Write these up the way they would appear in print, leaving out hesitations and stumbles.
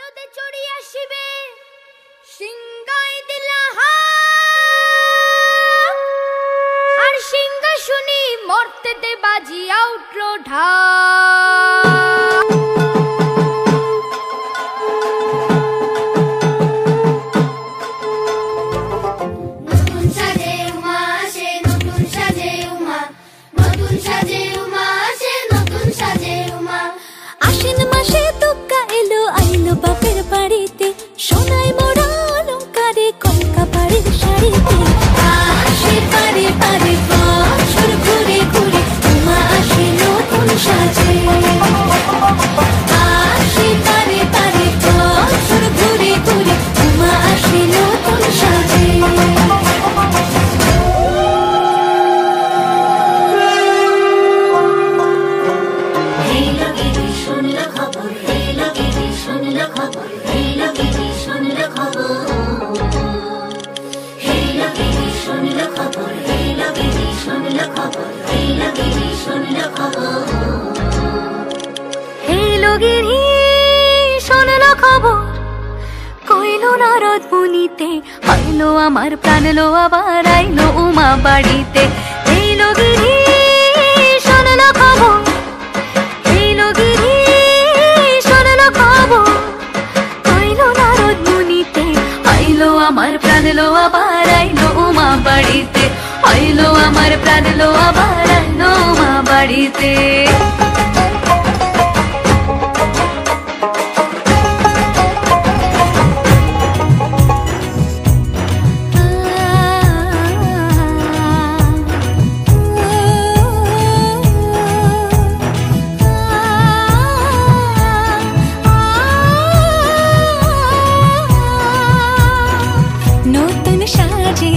রোদে চড়ি আসিবে সিংহাই দিলা আর সিংহাসনী মর্তেতে বাজিয়া উঠল ঢা। আশ্বিন মাসে তুক্কা এলো আইলো বাপের বাড়িতে, সোনায় মোড়া অলংকারে কলকা পাড়ের শাড়িতে। আসে পারে পারে বছর ঘুরে ঘুরে উমা আসে নতুন সাজে। আসে পারে পারে বছর ঘুরে ঘুরে উমা আসে নতুন সাজে। নারদ মুনিতে আইলো আমার প্রাণ লো আবার আইলো উমা বাড়িতে। এইলো গিরি শোনলো খবর, এইলো গিরি শোনলো খবর, আইলো নারদ মুনিতে আইলো আমার প্রাণ লো আবার আইলো উমা বাড়িতে। আইলো আমার প্রাণ লো আবার আইলো উমা বাড়িতে। নতুন সাজে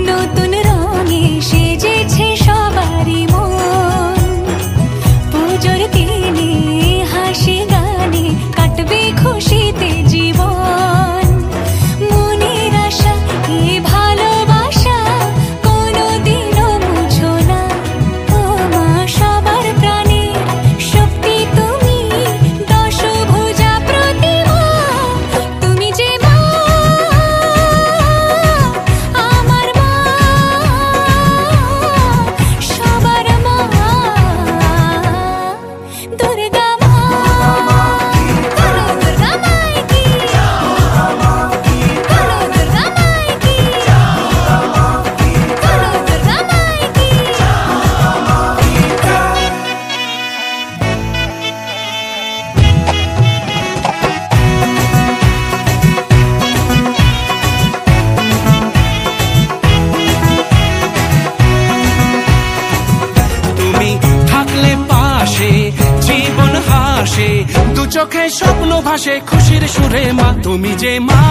নতুন রঙে সেজেছে সবারই মন। পুজোর দিনে হাসি গানে কাটবে খুশিতে জীবন। মনের আশা এ ভালোবাসা কোনোদিনও মুছো না। ও মা সবার প্রাণের শক্তি তুমি, দশভুজা প্রতিমা তুমি যে মা, আমার মা, সবার মা, দুর্গা মা। বলো দুর্গা মাই কি, বলো দুর্গা মাই কি, বলো দুর্গা মাই কি। তুমি থাকলে পাশে জীবন হাসে, দু চোখে স্বপ্ন ভাসে খুশির সুরে মা তুমি যে মা।